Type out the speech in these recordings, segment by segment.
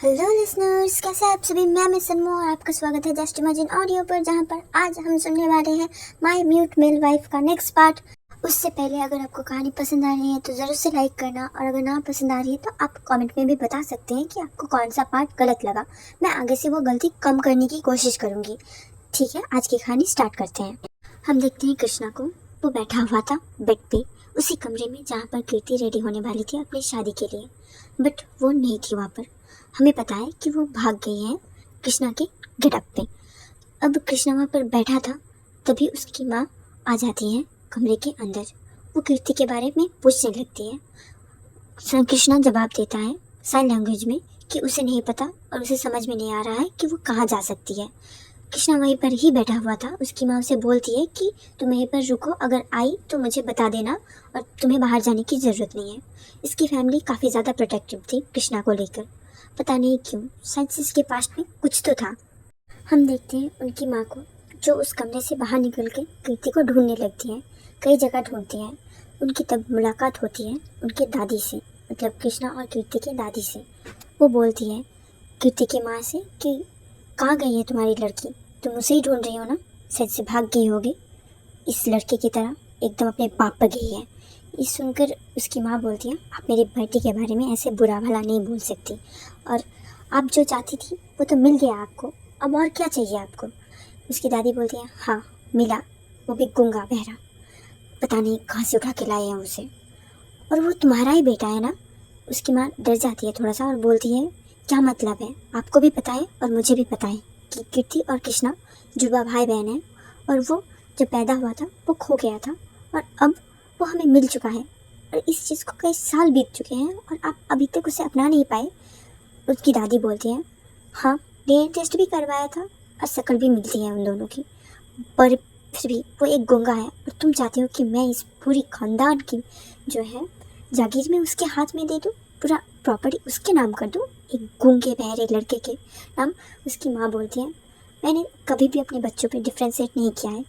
Hello listeners, कैसे आप सभी। मैं मिस सनमो और आपका स्वागत है जस्ट इमेजिन ऑडियो पर, जहां पर आज हम सुनने वाले हैं माय म्यूट मेल वाइफ का नेक्स्ट पार्ट। उससे पहले अगर आपको कहानी पसंद आ रही है तो ज़रूर से लाइक करना, और अगर ना पसंद आ रही है तो आप कमेंट में भी बता सकते हैं कि आपको कौन सा पार्ट गलत लगा। मैं आगे से वो गलती कम करने की कोशिश करूँगी। ठीक है, आज की कहानी स्टार्ट करते हैं। हम देखते हैं कृष्णा को। वो बैठा हुआ था बेड पे, उसी कमरे में जहाँ पर कीर्ति रेडी होने वाली थी अपनी शादी के लिए, बट वो नहीं थी वहाँ पर। हमें पता है कि वो भाग गई है कृष्णा के गेटअप पे। अब कृष्णा वहाँ पर बैठा था, तभी उसकी माँ आ जाती है कमरे के अंदर। वो कीर्ति के बारे में पूछने लगती है। कृष्णा जवाब देता है साइन लैंग्वेज में कि उसे नहीं पता और उसे समझ में नहीं आ रहा है कि वो कहाँ जा सकती है। कृष्णा वहीं पर ही बैठा हुआ था। उसकी माँ उसे बोलती है कि तुम यहीं पर रुको, अगर आई तो मुझे बता देना और तुम्हें बाहर जाने की ज़रूरत नहीं है। इसकी फैमिली काफ़ी ज़्यादा प्रोटेक्टिव थी कृष्णा को लेकर, पता नहीं क्यों, शायद से इसके पास्ट में कुछ तो था। हम देखते हैं उनकी माँ को, जो उस कमरे से बाहर निकल के कीर्ति को ढूंढने लगती है, कई जगह ढूंढती है। उनकी तब मुलाकात होती है उनके दादी से, मतलब कृष्णा और कीर्ति के दादी से। वो बोलती है कीर्ति की माँ से कि कहाँ गई है तुम्हारी लड़की, तुम उसे ही ढूंढ रही हो ना, शायद से भाग गई होगी इस लड़के की तरह, एकदम अपने बाप पर गई है। ये सुनकर उसकी माँ बोलती है आप मेरी बेटी के बारे में ऐसे बुरा भला नहीं बोल सकती, और आप जो चाहती थी वो तो मिल गया आपको, अब और क्या चाहिए आपको। उसकी दादी बोलती है हाँ मिला, वो भी गूंगा बहरा, पता नहीं कहाँ से उठा के लाए हैं उसे, और वो तुम्हारा ही बेटा है ना। उसकी माँ डर जाती है थोड़ा सा और बोलती है क्या मतलब है, आपको भी पता है और मुझे भी पता है कि कीर्ति और कृष्णा जुड़वा भाई बहन हैं, और वो जब पैदा हुआ था वो खो गया था और अब वो हमें मिल चुका है, और इस चीज़ को कई साल बीत चुके हैं और आप अभी तक उसे अपना नहीं पाए। उसकी दादी बोलती है हाँ डीएनए टेस्ट भी करवाया था और शक्ल भी मिलती है उन दोनों की, पर फिर भी वो एक गूंगा है, और तुम चाहते हो कि मैं इस पूरी खानदान की जो है जागीर में उसके हाथ में दे दूँ, पूरा प्रॉपर्टी उसके नाम कर दूँ, एक गूंगे बहरे लड़के के नाम। उसकी माँ बोलती है मैंने कभी भी अपने बच्चों पे डिफ्रेंशिएट नहीं किया है,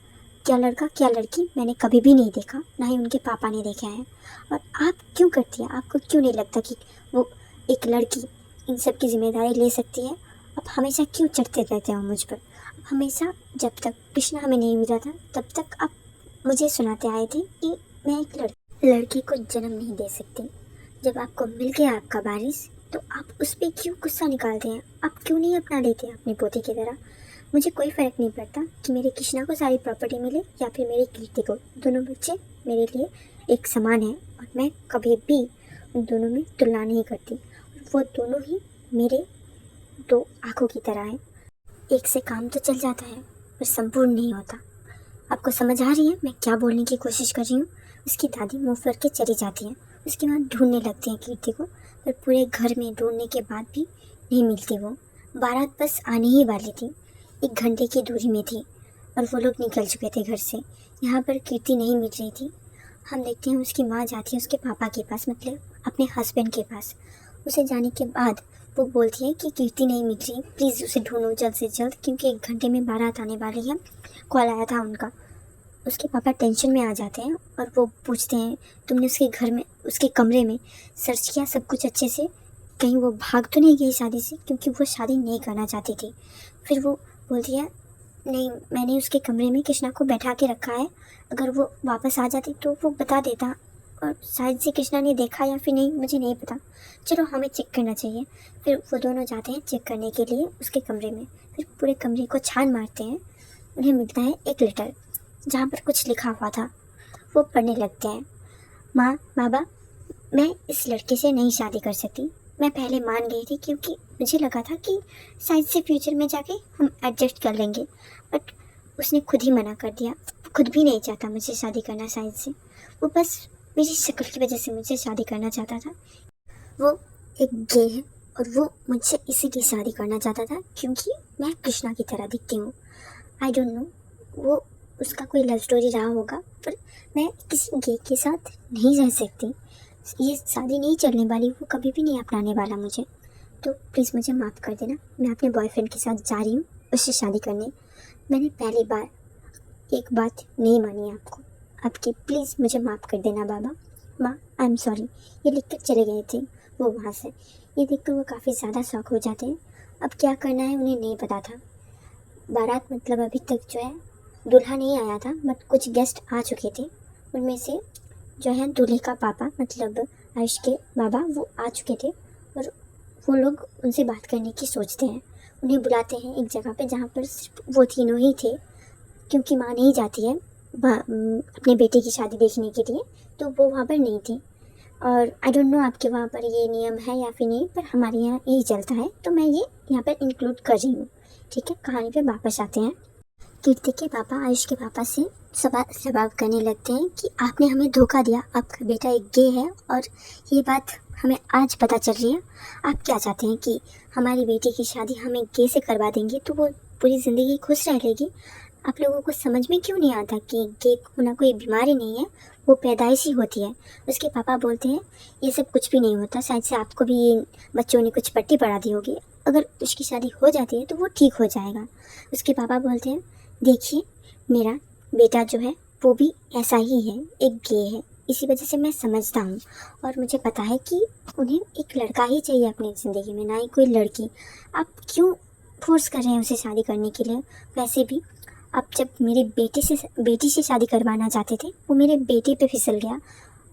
क्या लड़का क्या लड़की मैंने कभी भी नहीं देखा, ना ही उनके पापा ने देखा है। और आप क्यों करती हैं, आपको क्यों नहीं लगता कि वो एक लड़की इन सब की जिम्मेदारी ले सकती है। आप हमेशा क्यों चढ़ते रहते हो मुझ पर, हमेशा जब तक कृष्णा हमें नहीं मिला था तब तक आप मुझे सुनाते आए थे कि मैं एक लड़की को जन्म नहीं दे सकती। जब आपको मिल गया आपका वारिस तो आप उस पर क्यों गुस्सा निकालते हैं, आप क्यों नहीं अपना लेते अपनी पोती की तरह। मुझे कोई फ़र्क नहीं पड़ता कि मेरे कृष्णा को सारी प्रॉपर्टी मिले या फिर मेरी कीर्ति को, दोनों बच्चे मेरे लिए एक समान हैं और मैं कभी भी उन दोनों में तुलना नहीं करती। वो दोनों ही मेरे दो आँखों की तरह हैं, एक से काम तो चल जाता है पर संपूर्ण नहीं होता। आपको समझ आ रही है मैं क्या बोलने की कोशिश कर रही हूँ। उसकी दादी मुँह फेर के चली जाती है। उसके बाद ढूंढने लगती है कीर्ति को, पर पूरे घर में ढूंढने के बाद भी नहीं मिलती वो। बारात बस आने ही वाली थी, 1 घंटे की दूरी में थी और वो लोग निकल चुके थे घर से। यहाँ पर कीर्ति नहीं मिल रही थी। हम देखते हैं उसकी माँ जाती है उसके पापा के पास, मतलब अपने हस्बैंड के पास। उसे जाने के बाद वो बोलती है कि कीर्ति नहीं मिल रही, प्लीज़ उसे ढूंढो जल्द से जल्द, क्योंकि 1 घंटे में बारात आने वाली है, कॉल आया था उनका। उसके पापा टेंशन में आ जाते हैं और वो पूछते हैं तुमने उसके घर में उसके कमरे में सर्च किया सब कुछ अच्छे से, कहीं वो भाग तो नहीं गई शादी से, क्योंकि वो शादी नहीं करना चाहती थी। फिर वो बोलती है नहीं, मैंने उसके कमरे में कृष्णा को बैठा के रखा है, अगर वो वापस आ जाती तो वो बता देता, और शायद से कृष्णा ने देखा या फिर नहीं मुझे नहीं पता, चलो हमें चेक करना चाहिए। फिर वो दोनों जाते हैं चेक करने के लिए उसके कमरे में। फिर पूरे कमरे को छान मारते हैं, उन्हें मिलता है एक लेटर जहाँ पर कुछ लिखा हुआ था। वो पढ़ने लगते हैं माँ बाबा, मैं इस लड़के से नहीं शादी कर सकती। मैं पहले मान गई थी क्योंकि मुझे लगा था कि शायद से फ्यूचर में जाके हम एडजस्ट कर लेंगे, बट उसने खुद ही मना कर दिया। वो खुद भी नहीं चाहता मुझे शादी करना शायद से, वो बस मेरी शक्ल की वजह से मुझे शादी करना चाहता था। वो एक गे है और वो मुझसे इसीलिए शादी करना चाहता था क्योंकि मैं कृष्णा की तरह दिखती हूँ। आई डोंट नो वो उसका कोई लव स्टोरी रहा होगा, पर मैं किसी गे के साथ नहीं रह सकती। ये शादी नहीं चलने वाली, वो कभी भी नहीं अपनाने वाला मुझे, तो प्लीज़ मुझे माफ़ कर देना। मैं अपने बॉयफ्रेंड के साथ जा रही हूँ उससे शादी करने। मैंने पहली बार एक बात नहीं मानी आपकी प्लीज़ मुझे माफ़ कर देना बाबा। माँ आई एम सॉरी। ये लिख कर चले गए थे वो वहाँ से। ये देखकर वो काफ़ी ज़्यादा शॉक हो जाते हैं। अब क्या करना है उन्हें नहीं पता था। बारात मतलब अभी तक जो है दूल्हा नहीं आया था, बट कुछ गेस्ट आ चुके थे। उनमें से जो है दूल्हे का पापा मतलब आयुष के बाबा वो आ चुके थे और वो लोग उनसे बात करने की सोचते हैं। उन्हें बुलाते हैं एक जगह पे जहाँ पर सिर्फ वो तीनों ही थे, क्योंकि माँ नहीं जाती है अपने बेटे की शादी देखने के लिए, तो वो वहाँ पर नहीं थी। और आई डोंट नो आपके वहाँ पर ये नियम है या फिर नहीं, पर हमारे यहाँ यही चलता है, तो मैं ये यहाँ पर इंक्लूड कर रही हूँ। ठीक है, कहानी पे वापस आते हैं। कीर्ति के पापा आयुष के पापा से सवाल करने लगते हैं कि आपने हमें धोखा दिया, आपका बेटा एक गे है और ये बात हमें आज पता चल रही है। आप क्या चाहते हैं कि हमारी बेटी की शादी हमें गे से करवा देंगे तो वो पूरी ज़िंदगी खुश रह लेगी? आप लोगों को समझ में क्यों नहीं आता कि गे होना कोई बीमारी नहीं है, वो पैदाइशी होती है। उसके पापा बोलते हैं ये सब कुछ भी नहीं होता, शायद से आपको भी ये बच्चों ने कुछ पट्टी पढ़ा दी होगी, अगर उसकी शादी हो जाती है तो वो ठीक हो जाएगा। उसके पापा बोलते हैं देखिए मेरा बेटा जो है वो भी ऐसा ही है, एक गे है, इसी वजह से मैं समझता हूँ और मुझे पता है कि उन्हें एक लड़का ही चाहिए अपनी ज़िंदगी में, ना ही कोई लड़की। आप क्यों फोर्स कर रहे हैं उसे शादी करने के लिए? वैसे भी आप जब मेरे बेटी से शादी करवाना चाहते थे, वो मेरे बेटे पे फिसल गया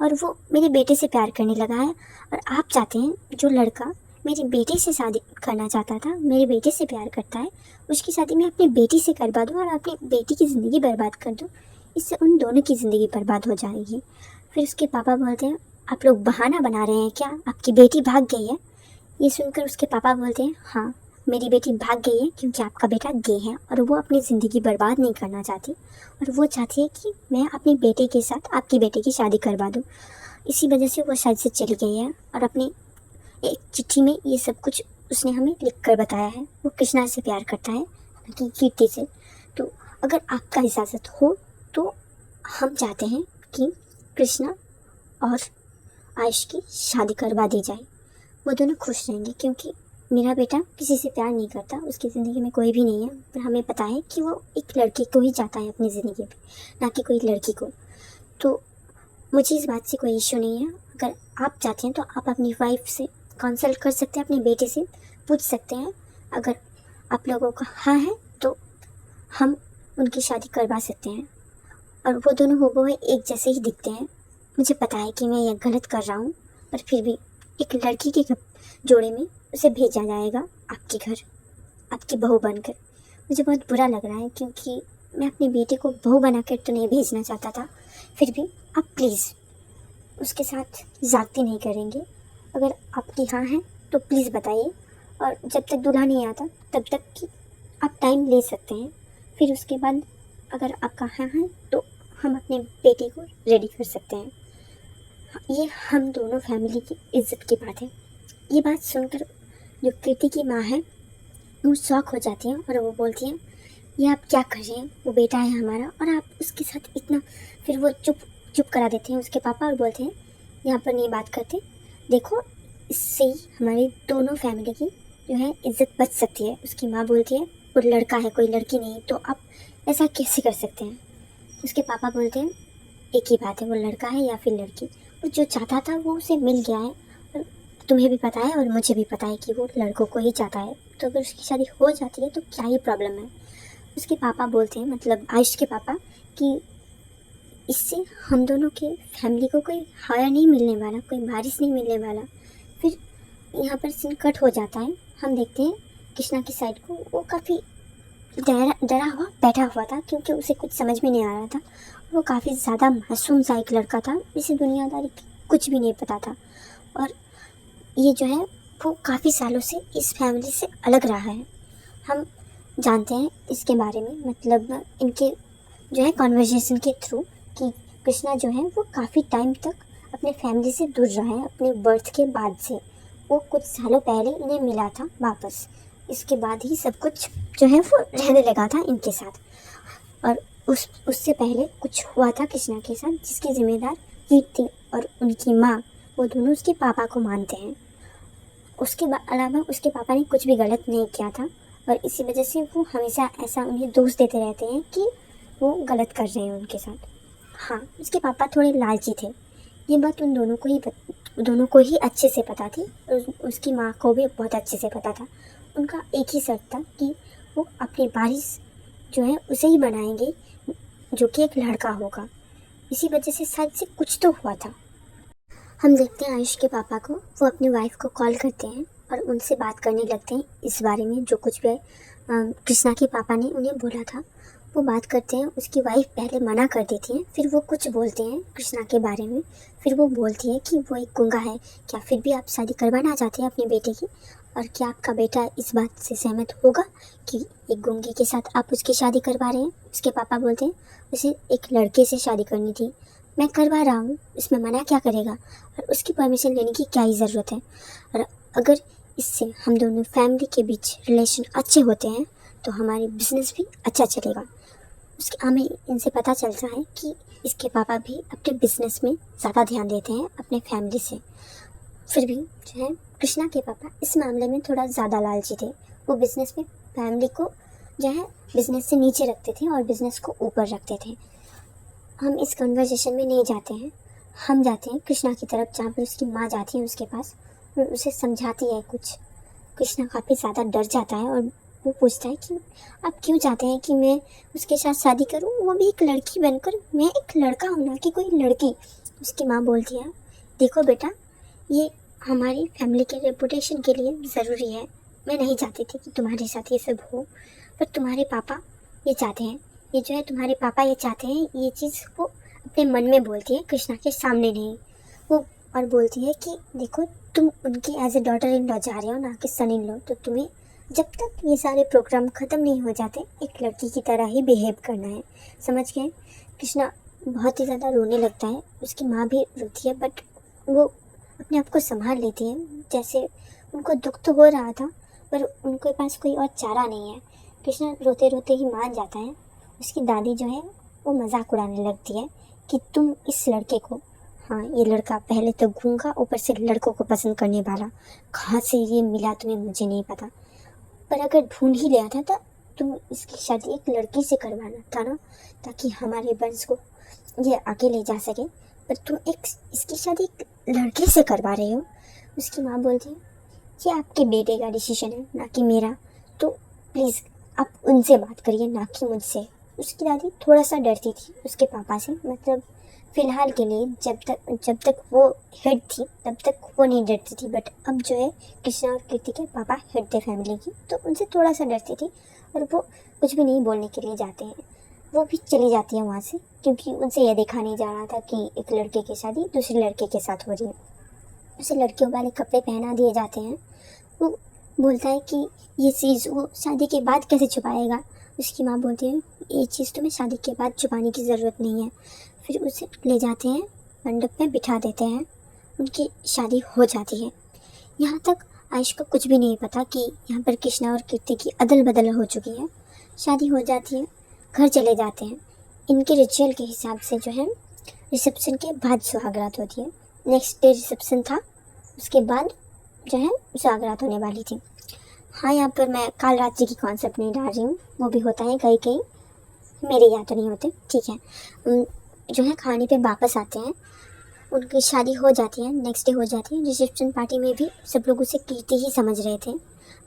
और वो मेरे बेटे से प्यार करने लगा है। और आप चाहते हैं जो लड़का मेरे बेटे से शादी करना चाहता था, मेरे बेटे से प्यार करता है, उसकी शादी मैं अपनी बेटी से करवा दूँ और अपनी बेटी की ज़िंदगी बर्बाद कर दूँ। इससे उन दोनों की ज़िंदगी बर्बाद हो जाएगी। फिर उसके पापा बोलते हैं आप लोग बहाना बना रहे हैं क्या, आपकी बेटी भाग गई है? ये सुनकर उसके पापा बोलते हैं हाँ, मेरी बेटी भाग गई है क्योंकि आपका बेटा गे है और वो अपनी ज़िंदगी बर्बाद नहीं करना चाहती और वो चाहती है कि मैं अपने बेटे के साथ आपकी बेटे की शादी करवा दूँ। इसी वजह से वो शायद से चली गई है और अपनी एक चिट्ठी में ये सब कुछ उसने हमें लिख कर बताया है। वो कृष्णा से प्यार करता है, ना कि कीर्ति से। तो अगर आपका इजाज़त हो तो हम चाहते हैं कि कृष्णा और आयुष की शादी करवा दी जाए। वो दोनों खुश रहेंगे क्योंकि मेरा बेटा किसी से प्यार नहीं करता, उसकी ज़िंदगी में कोई भी नहीं है, पर हमें पता है कि वो एक लड़की को ही चाहता है अपनी ज़िंदगी में, ना कि कोई लड़की को। तो मुझे इस बात से कोई इशू नहीं है। अगर आप चाहते हैं तो आप अपनी वाइफ से कंसल्ट कर सकते हैं, अपने बेटे से पूछ सकते हैं। अगर आप लोगों का हाँ है तो हम उनकी शादी करवा सकते हैं। और वो दोनों हूबहू एक जैसे ही दिखते हैं। मुझे पता है कि मैं ये गलत कर रहा हूँ, पर फिर भी एक लड़की के जोड़े में उसे भेजा जाएगा आपके घर, आपकी बहू बनकर। मुझे बहुत बुरा लग रहा है क्योंकि मैं अपने बेटे को बहू बनाकर तो नहीं भेजना चाहता था। फिर भी आप प्लीज़ उसके साथ ज़्यादती नहीं करेंगे। अगर आपकी हाँ है तो प्लीज़ बताइए, और जब तक दूल्हा नहीं आता तब तक कि आप टाइम ले सकते हैं। फिर उसके बाद अगर आपका हाँ है तो हम अपने बेटे को रेडी कर सकते हैं। ये हम दोनों फैमिली की इज्जत की बात है। ये बात सुनकर जो कीर्ति की माँ है वो शॉक हो जाती हैं और वो बोलती हैं ये आप क्या कर रहे हैं, वो बेटा है हमारा और आप उसके साथ इतना। फिर वो चुप करा देते हैं उसके पापा और बोलते हैं यहाँ पर नहीं बात करते, देखो इससे ही हमारी दोनों फैमिली की जो है इज्जत बच सकती है। उसकी माँ बोलती है वो लड़का है, कोई लड़की नहीं, तो आप ऐसा कैसे कर सकते हैं? उसके पापा बोलते हैं एक ही बात है, वो लड़का है या फिर लड़की, वो जो चाहता था वो उसे मिल गया है। और तुम्हें भी पता है और मुझे भी पता है कि वो लड़कों को ही चाहता है, तो अगर उसकी शादी हो जाती है तो क्या ही प्रॉब्लम है? उसके पापा बोलते हैं मतलब आयुष के पापा कि इससे हम दोनों के फैमिली को कोई हायर नहीं मिलने वाला, कोई बारिश नहीं मिलने वाला। फिर यहाँ पर सीन कट हो जाता है। हम देखते हैं कृष्णा की साइड को, वो काफ़ी डरा हुआ बैठा हुआ था क्योंकि उसे कुछ समझ में नहीं आ रहा था। वो काफ़ी ज़्यादा मासूम सा एक लड़का था, इसे दुनियादारी कुछ भी नहीं पता था। और ये जो है वो काफ़ी सालों से इस फैमिली से अलग रहा है। हम जानते हैं इसके बारे में, मतलब इनके जो है कॉन्वर्जेसन के थ्रू कि कृष्णा जो है वो काफ़ी टाइम तक अपने फैमिली से दूर रहा है। अपने बर्थ के बाद से वो कुछ सालों पहले इन्हें मिला था वापस, इसके बाद ही सब कुछ जो है वो रहने लगा था इनके साथ। और उससे पहले कुछ हुआ था कृष्णा के साथ जिसकी जिम्मेदार कीर्ति और उनकी माँ वो दोनों उसके पापा को मानते हैं। उसके अलावा उसके पापा ने कुछ भी गलत नहीं किया था और इसी वजह से वो हमेशा ऐसा उन्हें दोष देते रहते हैं कि वो गलत कर रहे हैं उनके साथ। हाँ, उसके पापा थोड़े लालची थे ये बात दोनों को ही अच्छे से पता थी और उसकी माँ को भी बहुत अच्छे से पता था। उनका एक ही शर्त था कि वो अपनी वारिस जो है उसे ही बनाएंगे, जो कि एक लड़का होगा। इसी वजह से शायद से कुछ तो हुआ था। हम देखते हैं आयुष के पापा को, वो अपनी वाइफ को कॉल करते हैं और उनसे बात करने लगते हैं इस बारे में जो कुछ भी कृष्णा के पापा ने उन्हें बोला था। वो बात करते हैं। उसकी वाइफ पहले मना कर देती है, फिर वो कुछ बोलते हैं कृष्णा के बारे में। फिर वो बोलती है कि वो एक गूंगा है, क्या फिर भी आप शादी करवाना चाहते हैं अपने बेटे की, और क्या आपका बेटा इस बात से सहमत होगा कि एक गूंगे के साथ आप उसकी शादी करवा रहे हैं। उसके पापा बोलते हैं उसे एक लड़के से शादी करनी थी, मैं करवा रहा हूँ, इसमें मना क्या करेगा, और उसकी परमिशन लेने की क्या ही ज़रूरत है। और अगर इससे हम दोनों फैमिली के बीच रिलेशन अच्छे होते हैं तो हमारी बिजनेस भी अच्छा चलेगा। उसके हमें इनसे पता चलता है कि इसके पापा भी अपने बिजनेस में ज़्यादा ध्यान देते हैं अपने फैमिली से। फिर भी जो है कृष्णा के पापा इस मामले में थोड़ा ज़्यादा लालची थे। वो बिजनेस में फैमिली को जो है बिजनेस से नीचे रखते थे और बिजनेस को ऊपर रखते थे। हम इस कन्वर्सेशन में नहीं जाते हैं, हम जाते हैं कृष्णा की तरफ, जहाँ पर उसकी माँ जाती है उसके पास और उसे समझाती है कुछ। कृष्णा काफ़ी ज़्यादा डर जाता है और वो पूछता है कि आप क्यों चाहते हैं कि मैं उसके साथ शादी करूं, वो भी एक लड़की बनकर, मैं एक लड़का हूं ना कि कोई लड़की। उसकी माँ बोलती है देखो बेटा, ये हमारी फैमिली के रेपुटेशन के लिए ज़रूरी है। मैं नहीं चाहती थी कि तुम्हारे साथ ये सब हो, पर तुम्हारे पापा ये चाहते हैं, ये जो है तुम्हारे पापा ये चाहते हैं। ये चीज़ वो अपने मन में बोलती है, कृष्णा के सामने नहीं। वो और बोलती है कि देखो, तुम उनकी as a daughter in law जा रहे हो, ना कि सन इन लॉ, तो तुम्हें जब तक ये सारे प्रोग्राम ख़त्म नहीं हो जाते एक लड़की की तरह ही बिहेव करना है, समझ गए। कृष्णा बहुत ही ज़्यादा रोने लगता है। उसकी माँ भी रोती है, बट वो अपने आप को संभाल लेती है। जैसे उनको दुख तो हो रहा था, पर उनके पास कोई और चारा नहीं है। कृष्णा रोते रोते ही मान जाता है। उसकी दादी जो है वो मजाक उड़ाने लगती है कि तुम इस लड़के को, हाँ ये लड़का पहले तो गूंगा, ऊपर से लड़कों को पसंद करने वाला, कहाँ से ये मिला तुम्हें मुझे नहीं पता, पर अगर ढूंढ ही लिया था तो तुम इसकी शादी एक लड़की से करवाना था ना, ताकि हमारे वंश को ये आगे ले जा सके, पर तुम इसकी शादी एक लड़के से करवा रहे हो। उसकी माँ बोलती है ये आपके बेटे का डिसीजन है, ना कि मेरा, तो प्लीज़ आप उनसे बात करिए, ना कि मुझसे। उसकी दादी थोड़ा सा डरती थी उसके पापा से, मतलब फ़िलहाल के लिए जब तक वो हेड थी तब तक वो नहीं डरती थी, बट अब जो है कृष्णा और कीर्ति के पापा हेड थे फैमिली की, तो उनसे थोड़ा सा डरती थी और वो कुछ भी नहीं बोलने के लिए जाते हैं। वो भी चली जाती है वहाँ से, क्योंकि उनसे यह देखा नहीं जा रहा था कि एक लड़के की शादी दूसरे लड़के के साथ हो रही है। उसे लड़कियों वाले कपड़े पहना दिए जाते हैं। वो बोलता है कि ये चीज़ वो शादी के बाद कैसे छुपाएगा। उसकी माँ बोलती है ये चीज़ तुम्हें शादी के बाद छुपाने की ज़रूरत नहीं है। फिर उसे ले जाते हैं, मंडप में बिठा देते हैं, उनकी शादी हो जाती है। यहाँ तक आयुष को कुछ भी नहीं पता कि यहाँ पर कृष्णा और कीर्ति की अदल बदल हो चुकी है। शादी हो जाती है, घर चले जाते हैं। इनके रिचुअल के हिसाब से जो है रिसेप्शन के बाद सुहागरात होती है। नेक्स्ट डे रिसेप्शन था, उसके बाद जो है सुहागरात होने वाली थी। हाँ, यहाँ पर मैं काल रात्रि की कॉन्सेप्ट नहीं डाल रही हूँ, वो भी होता है कहीं कहीं, मेरे यहाँ तो नहीं होते, ठीक है। जो है खाने पे वापस आते हैं, उनकी शादी हो जाती है, नेक्स्ट डे हो जाती है। रिसेप्शन पार्टी में भी सब लोग उसे कीर्ति ही समझ रहे थे,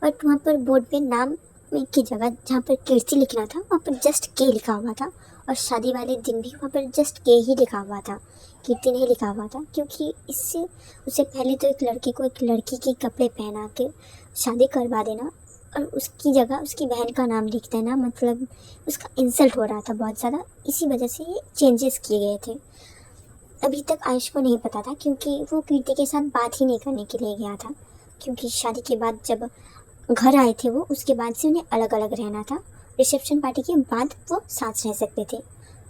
बट वहाँ पर बोर्ड पे नाम की जगह जहाँ पर कीर्ति लिखना था वहाँ पर जस्ट के लिखा हुआ था, और शादी वाले दिन भी वहाँ पर जस्ट के ही लिखा हुआ था, कीर्ति नहीं लिखा हुआ था। क्योंकि इससे उसे पहले तो एक लड़की को एक लड़की के कपड़े पहना के शादी करवा देना और उसकी जगह उसकी बहन का नाम लिख देना, मतलब उसका इंसल्ट हो रहा था बहुत ज़्यादा। इसी वजह से ये चेंजेस किए गए थे। अभी तक आयुष को नहीं पता था, क्योंकि वो कीर्ति के साथ बात ही नहीं करने के लिए गया था, क्योंकि शादी के बाद जब घर आए थे वो, उसके बाद से उन्हें अलग अलग रहना था। रिसेप्शन पार्टी के बाद वो साथ रह सकते थे।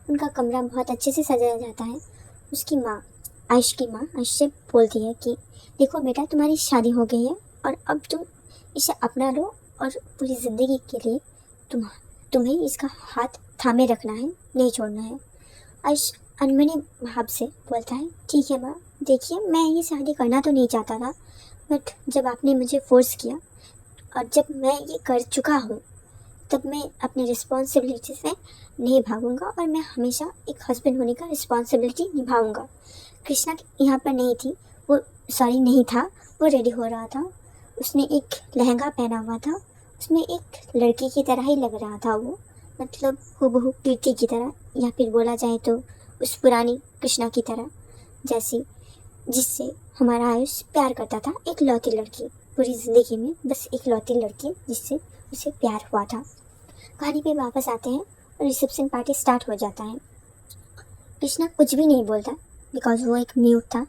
उनका कमरा बहुत अच्छे से सजाया जाता है। उसकी माँ, आयुष की माँ आयुष से बोलती है कि देखो बेटा, तुम्हारी शादी हो गई है और अब तुम इसे अपना लो, और पूरी ज़िंदगी के लिए तुम्हें इसका हाथ थामे रखना है, नहीं छोड़ना है। आयुष अनमने भाव से बोलता है ठीक है माँ, देखिए मैं ये शादी करना तो नहीं चाहता था, बट जब आपने मुझे फोर्स किया और जब मैं ये कर चुका हूँ तब मैं अपनी रिस्पॉन्सिबिलिटी से नहीं भागूंगा, और मैं हमेशा एक हस्बैंड होने का रिस्पॉन्सिबिलिटी निभाऊंगा। कृष्णा यहाँ पर नहीं थी, वो सॉरी नहीं था, वो रेडी हो रहा था। उसने एक लहंगा पहना हुआ था, उसमें एक लड़की की तरह ही लग रहा था वो, मतलब हूबहू कीर्ति की तरह, या फिर बोला जाए तो उस पुरानी कृष्णा की तरह, जैसी जिससे हमारा आयुष प्यार करता था। एक लौती लड़की, पूरी ज़िंदगी में बस एक लौती लड़की जिससे उसे प्यार हुआ था। कहानी पे वापस आते हैं और रिसेप्शन पार्टी स्टार्ट हो जाता है। कृष्णा कुछ भी नहीं बोलता बिकॉज वो एक म्यूट था,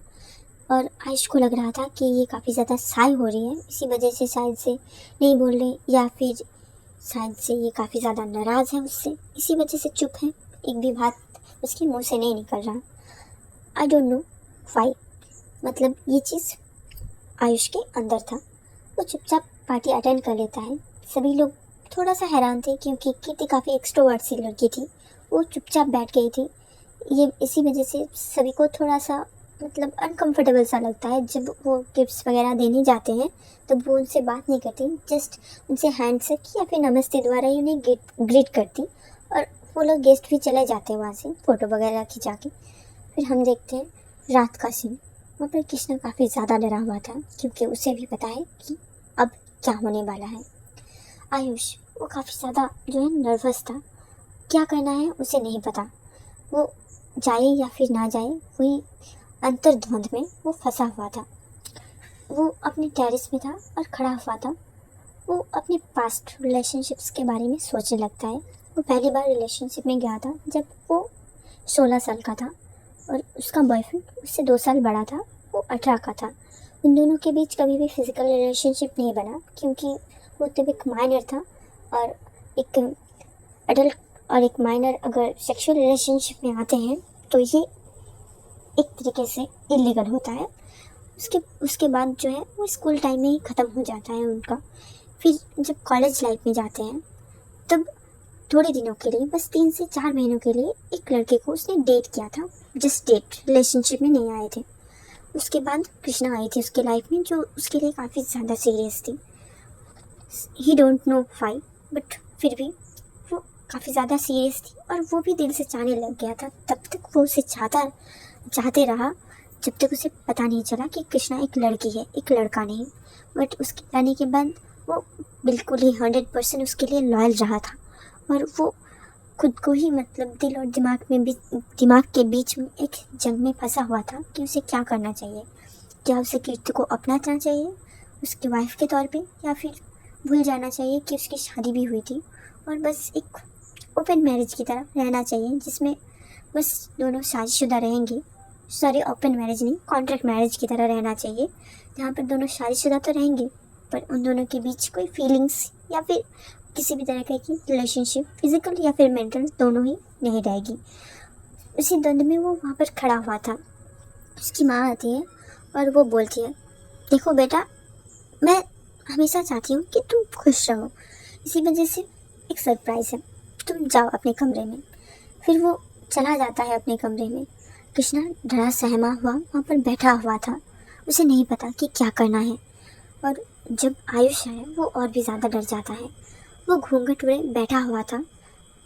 और आयुष को लग रहा था कि ये काफ़ी ज़्यादा शाय हो रही है, इसी वजह से शायद से नहीं बोल रही, या फिर शायद से ये काफ़ी ज़्यादा नाराज़ है उससे, इसी वजह से चुप है, एक भी बात उसके मुंह से नहीं निकल रहा। आई डोंट नो वाई, मतलब ये चीज़ आयुष के अंदर था। वो चुपचाप पार्टी अटेंड कर लेता है। सभी लोग थोड़ा सा हैरान थे क्योंकि कीर्ति काफ़ी एक्सट्रोवर्ट सी लड़की थी, वो चुपचाप बैठ गई थी। ये इसी वजह से सभी को थोड़ा सा मतलब अनकंफर्टेबल सा लगता है जब वो गिफ्ट्स वगैरह देने जाते हैं, तो वो उनसे बात नहीं करती, जस्ट उनसे हैंड शेक या फिर नमस्ते द्वारा ही उन्हें ग्रीट करती, और वो लोग गेस्ट भी चले जाते हैं वहाँ से फ़ोटो वगैरह खिंचा के। फिर हम देखते हैं रात का सीन। वहाँ पर कृष्णा काफ़ी ज़्यादा डरा हुआ था क्योंकि उसे भी पता है कि अब क्या होने वाला है। आयुष वो काफ़ी ज़्यादा जो है नर्वस था, क्या करना है उसे नहीं पता, वो जाए या फिर ना जाए वही अंतर्द्वंद में वो फंसा हुआ था। वो अपने टेरेस में था और खड़ा हुआ था। वो अपने पास्ट रिलेशनशिप्स के बारे में सोचने लगता है। वो पहली बार रिलेशनशिप में गया था जब वो 16 साल का था, और उसका बॉयफ्रेंड उससे 2 साल बड़ा था, वो 18 का था। उन दोनों के बीच कभी भी फिजिकल रिलेशनशिप नहीं बना क्योंकि वो तब एक माइनर था, और एक एडल्ट और एक माइनर अगर सेक्सुअल रिलेशनशिप में आते हैं तो ये एक तरीके से इलीगल होता है। उसके बाद जो है वो स्कूल टाइम में ही ख़त्म हो जाता है उनका। फिर जब कॉलेज लाइफ में जाते हैं तब थोड़े दिनों के लिए, बस 3 से 4 महीनों के लिए एक लड़के को उसने डेट किया था, जस्ट डेट, रिलेशनशिप में नहीं आए थे। उसके बाद कृष्णा आई थी उसके लाइफ में जो उसके लिए काफ़ी ज़्यादा सीरियस थी। ही डोंट नो व्हाई, बट फिर भी वो काफ़ी ज़्यादा सीरियस थी और वो भी दिल से चाहने लग गया था। तब तक वो उसे चाहते रहा जब तक उसे पता नहीं चला कि कृष्णा एक लड़की है, एक लड़का नहीं। बट उसके जाने के बाद वो बिल्कुल ही 100% उसके लिए लॉयल रहा था, और वो खुद को ही मतलब दिल और दिमाग के बीच में एक जंग में फंसा हुआ था कि उसे क्या करना चाहिए। क्या उसे कीर्ति को अपनाना चाहिए उसकी वाइफ के तौर पे, या फिर भूल जाना चाहिए कि उसकी शादी भी हुई थी और बस एक ओपन मैरिज की तरह रहना चाहिए जिसमें बस दोनों शादीशुदा रहेंगे। सॉरी, ओपन मैरिज नहीं, कॉन्ट्रैक्ट मैरिज की तरह रहना चाहिए जहाँ पर दोनों शादीशुदा तो रहेंगे पर उन दोनों के बीच कोई फीलिंग्स या फिर किसी भी तरह की रिलेशनशिप, फिजिकल या फिर मेंटल, दोनों ही नहीं रहेगी। उसी द्वंद में वो वहाँ पर खड़ा हुआ था। उसकी माँ आती है और वो बोलती है, देखो बेटा, मैं हमेशा चाहती हूँ कि तुम खुश रहो, इसी वजह से एक सरप्राइज़ है, तुम जाओ अपने कमरे में। फिर वो चला जाता है अपने कमरे में। कृष्णा डरा सहमा हुआ वहाँ पर बैठा हुआ था, उसे नहीं पता कि क्या करना है। और जब आयुष आया वो और भी ज़्यादा डर जाता है। वो घूंघट उड़े बैठा हुआ था।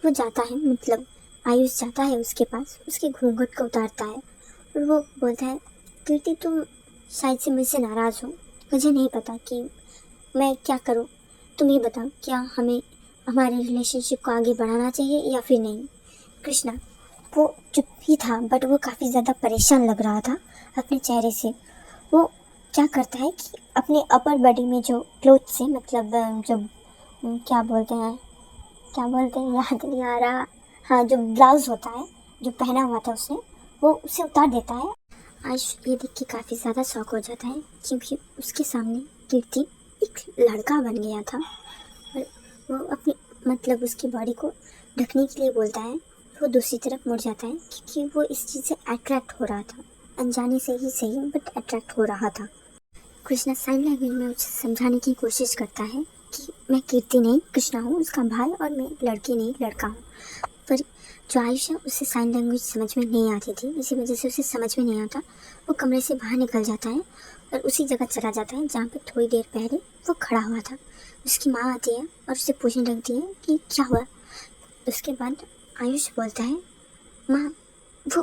वो जाता है, मतलब आयुष जाता है उसके पास, उसके घूंघट को उतारता है और वो बोलता है, कीर्ति तुम शायद से मुझसे नाराज़ हो, मुझे नहीं पता कि मैं क्या करूं, तुम ही बताओ, क्या हमें हमारे रिलेशनशिप को आगे बढ़ाना चाहिए या फिर नहीं। कृष्णा वो चुप ही था बट वो काफ़ी ज़्यादा परेशान लग रहा था अपने चेहरे से। वो क्या करता है कि अपने अपर बॉडी में जो क्लोथ से, मतलब जो क्या बोलते हैं याद नहीं आ रहा, हाँ, जो ब्लाउज होता है जो पहना हुआ था उसने, वो उसे उतार देता है। आयुष ये देख के काफ़ी ज़्यादा शॉक हो जाता है क्योंकि उसके सामने कीर्ति एक लड़का बन गया था, और वो अपनी मतलब उसकी बॉडी को ढकने के लिए बोलता है। वो दूसरी तरफ मुड़ जाता है क्योंकि वो इस चीज़ से अट्रैक्ट हो रहा था, अनजाने से ही सही बट अट्रैक्ट हो रहा था। कृष्णा साइन लैंग्वेज में उसे समझाने की कोशिश करता है कि मैं कीर्ति नहीं, कृष्णा हूँ उसका भाई, और मैं लड़की नहीं लड़का हूँ। पर जो आयुष है उसे साइन लैंग्वेज समझ में नहीं आती थी, इसी वजह से उसे समझ में नहीं आता। वो कमरे से बाहर निकल जाता है और उसी जगह चला जाता है जहाँ पर थोड़ी देर पहले वो खड़ा हुआ था। उसकी माँ आती है और उसे पूछने लगती है कि क्या हुआ। उसके बाद आयुष बोलता है, माँ वो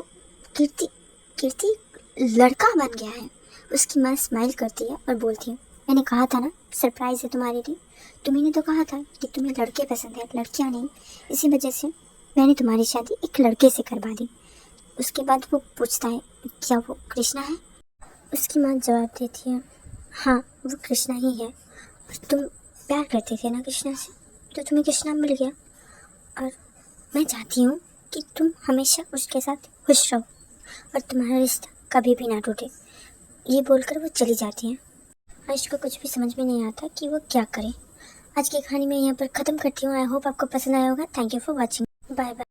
कीर्ति लड़का बन गया है। उसकी माँ स्माइल करती है और बोलती है, मैंने कहा था ना सरप्राइज़ है तुम्हारे लिए। तुम्ही ने तो कहा था कि तुम्हें लड़के पसंद है, लड़कियाँ नहीं। इसी वजह से मैंने तुम्हारी शादी एक लड़के से करवा दी। उसके बाद वो पूछता है, क्या वो कृष्णा है? उसकी माँ जवाब देती है, हाँ वो कृष्णा ही है। और तुम प्यार करते थे ना कृष्णा से, तो तुम्हें कृष्णा मिल गया। और मैं चाहती हूँ कि तुम हमेशा उसके साथ खुश रहो और तुम्हारा रिश्ता कभी भी ना टूटे। ये बोलकर वो चली जाती हैं। अर्श को कुछ भी समझ में नहीं आता कि वो क्या करे। आज की कहानी मैं यहाँ पर ख़त्म करती हूँ। आई होप आपको पसंद आया होगा। Thank you for watching. Bye bye.